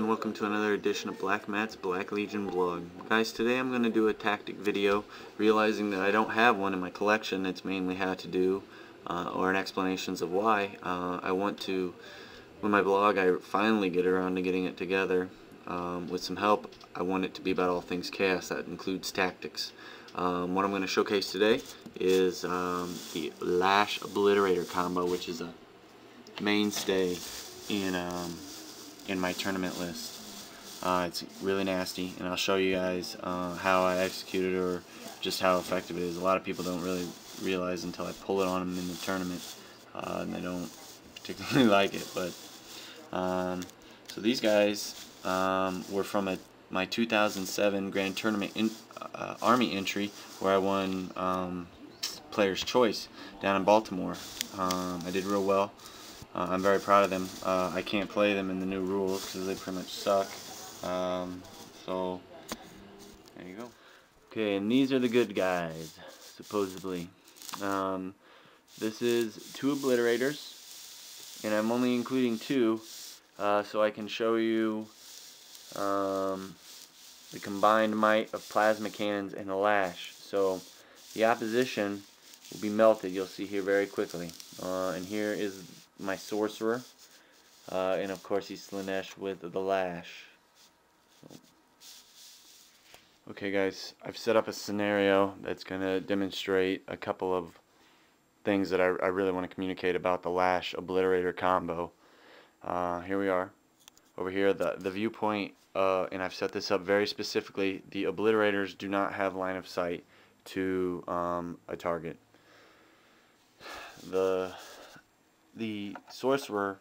and welcome to another edition of Black Matt's Black Legion blog. Guys, today I'm going to do a tactic video, realizing that I don't have one in my collection. It's mainly how to do, or an explanations of why. I want to, with my blog, I finally get around to getting it together. With some help, I want it to be about all things chaos. That includes tactics. What I'm going to showcase today is the Lash Obliterator combo, which is a mainstay in my tournament list. It's really nasty, and I'll show you guys how I execute it, or just how effective it is. A lot of people don't really realize until I pull it on them in the tournament, and they don't particularly like it. But so these guys were from my 2007 Grand Tournament Army entry, where I won Player's Choice down in Baltimore. I did real well. I'm very proud of them. I can't play them in the new rules because they pretty much suck. So there you go. Okay, and these are the good guys, supposedly. This is 2 obliterators, and I'm only including 2 so I can show you the combined might of plasma cannons and the lash. So the opposition will be melted, you'll see here very quickly. And here is my sorcerer, and of course he's Slanesh with the lash. Okay guys, I've set up a scenario that's going to demonstrate a couple of things that I really want to communicate about the Lash Obliterator combo. Here we are. Over here, the viewpoint, and I've set this up very specifically. The obliterators do not have line of sight to a target. The sorcerer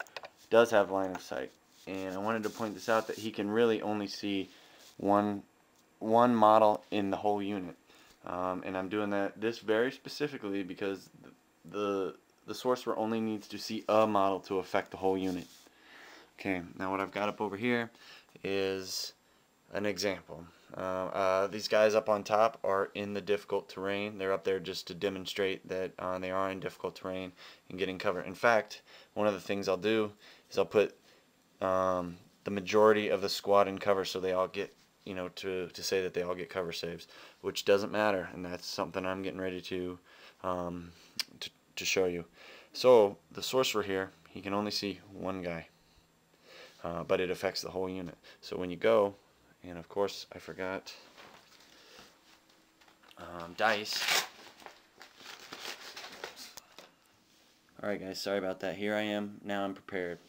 does have line of sight, and I wanted to point this out, that he can really only see one model in the whole unit, and I'm doing this very specifically because the sorcerer only needs to see a model to affect the whole unit. Okay, now what I've got up over here is an example. These guys up on top are in the difficult terrain. They're up there just to demonstrate that they are in difficult terrain and getting cover. In fact, one of the things I'll do is I'll put the majority of the squad in cover, so they all get, to say that they all get cover saves, which doesn't matter, and that's something I'm getting ready to show you. So the sorcerer here, he can only see one guy, but it affects the whole unit. So when you go, and of course I forgot dice. Alright guys, sorry about that. Here I am, now I'm prepared.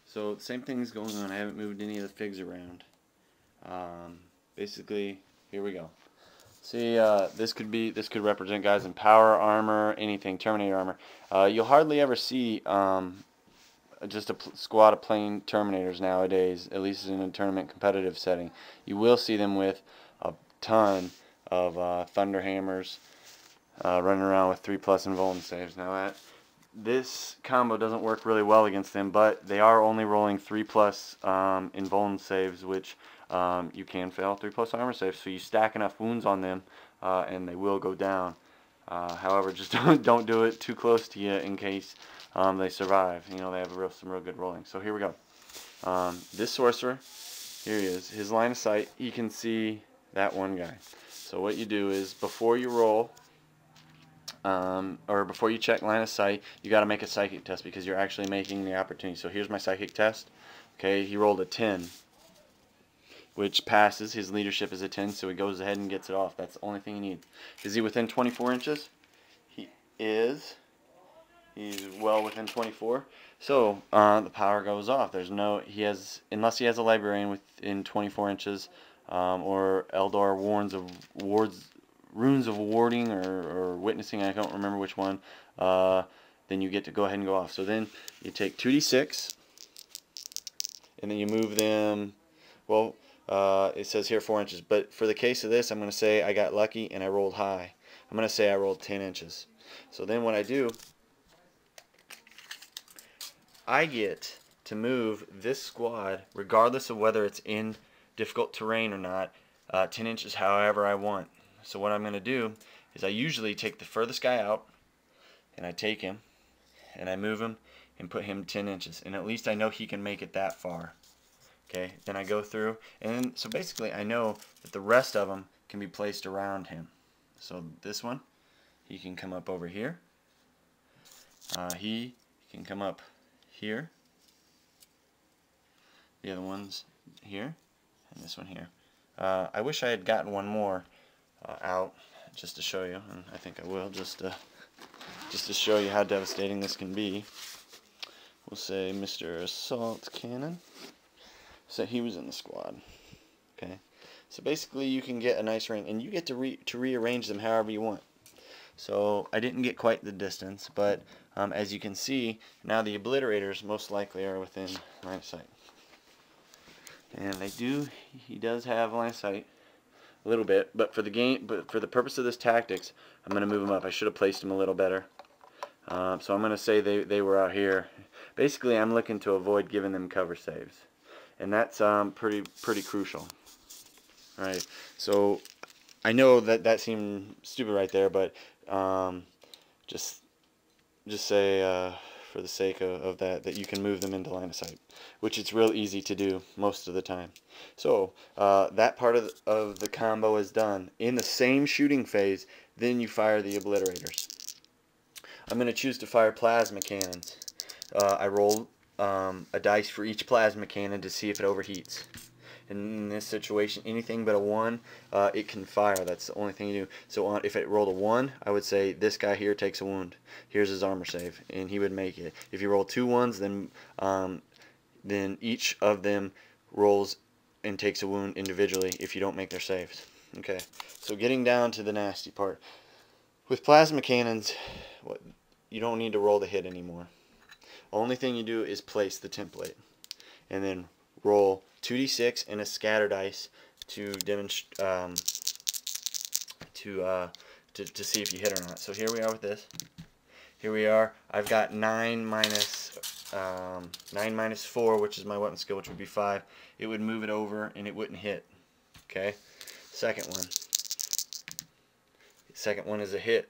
So the same thing is going on. I haven't moved any of the figs around. Basically, here we go. See, this could represent guys in power armor, anything, Terminator armor. You'll hardly ever see just a squad of plain Terminators nowadays, at least in a tournament competitive setting. You will see them with a ton of Thunder Hammers running around with 3+ invuln saves. Now this combo doesn't work really well against them, but they are only rolling 3+ invuln saves, which you can fail 3+ armor saves. So you stack enough wounds on them, and they will go down. However, just don't do it too close to you in case they survive. They have some real good rolling. So here we go. This sorcerer, here he is. His line of sight, he can see that one guy. So what you do is, before you roll, or before you check line of sight, you got to make a psychic test, because you're actually making the opportunity. So here's my psychic test. Okay, he rolled a 10, which passes. His leadership is a 10, so he goes ahead and gets it off. That's the only thing he needs. Is he within 24 inches? He is. He's well within 24. So the power goes off. Unless he has a librarian within 24 inches, or Eldar runes of warding or witnessing, I don't remember which one, then you get to go ahead and go off. So then you take 2d6, and then you move them, well, it says here 4 inches, but for the case of this, I'm going to say I got lucky and I rolled high. I'm going to say I rolled 10 inches. So then what I do, I get to move this squad, regardless of whether it's in difficult terrain or not, 10 inches however I want. So what I'm going to do is I usually take the furthest guy out, and I take him, and I move him and put him 10 inches. And at least I know he can make it that far. Okay, then I go through, and so basically I know that the rest of them can be placed around him. So this one, he can come up over here. He can come up here. The other one's here, and this one here. I wish I had gotten one more out just to show you, and I think I will, just to show you how devastating this can be. We'll say Mr. Assault Cannon. So he was in the squad. Okay, so basically you can get a nice ring, and you get to rearrange them however you want. So I didn't get quite the distance, but as you can see, now the obliterators most likely are within line of sight. And he does have line of sight a little bit, but for the purpose of this tactics, I'm going to move him up. I should have placed him a little better. So I'm going to say they were out here. Basically, I'm looking to avoid giving them cover saves, and that's pretty crucial. All right. So I know that seemed stupid right there, but just say for the sake of that you can move them into line of sight, which it's real easy to do most of the time. So that part of the combo is done. In the same shooting phase, then you fire the obliterators. I'm going to choose to fire plasma cannons. I roll a dice for each plasma cannon to see if it overheats. In this situation, anything but a 1, it can fire. That's the only thing you do. So if it rolled a 1, I would say this guy here takes a wound. Here's his armor save, and he would make it. If you roll 2 1s, then each of them rolls and takes a wound individually if you don't make their saves. Okay, so getting down to the nasty part. With plasma cannons, you don't need to roll the hit anymore. Only thing you do is place the template, and then roll 2d6 and a scatter dice to demonstrate to see if you hit or not. So here we are with this. Here we are. I've got 9 minus 4, which is my weapon skill, which would be 5. It would move it over and it wouldn't hit. Okay. Second one. Second one is a hit.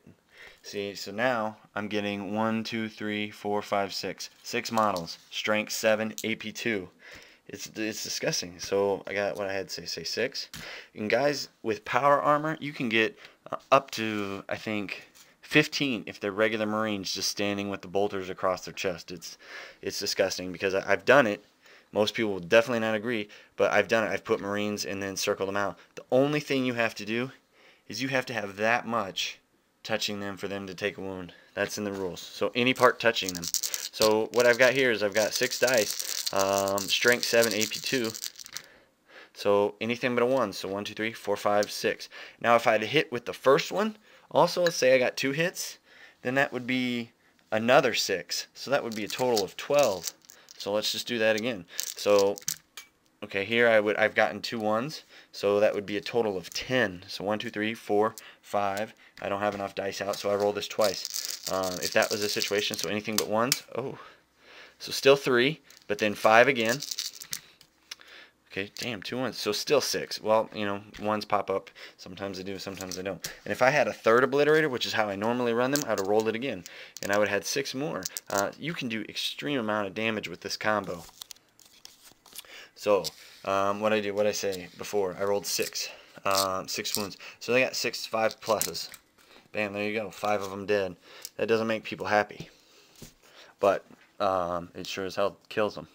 See, so now I'm getting 1, 2, 3, 4, 5, 6. 6 models. Strength 7, AP 2. It's disgusting. So I got what I had to say 6. And guys with power armor, you can get up to, I think, 15 if they're regular Marines just standing with the bolters across their chest. It's disgusting because I've done it. Most people will definitely not agree, but I've done it. I've put Marines and then circled them out. The only thing you have to do is you have to have that much touching them for them to take a wound. That's in the rules. So any part touching them. So what I've got here is I've got 6 dice, strength 7, AP 2. So anything but a 1. So 1, 2, 3, 4, 5, 6. Now if I had hit with the first one, also let's say I got 2 hits, then that would be another 6. So that would be a total of 12. So let's just do that again. So okay, here I've gotten 2 1s, so that would be a total of 10. So 1, 2, 3, 4, 5. I don't have enough dice out, so I roll this twice. If that was a situation, so anything but 1s. Oh, so still 3, but then 5 again. Okay, damn, 2 1s, so still 6. Well, you know, 1s pop up. Sometimes they do, sometimes they don't. And if I had a third obliterator, which is how I normally run them, I would have rolled it again, and I would have had 6 more. You can do extreme amount of damage with this combo. So what I say before, I rolled 6 wounds. So they got 6 5 pluses. Bam, there you go, 5 of them dead. That doesn't make people happy, but it sure as hell kills them.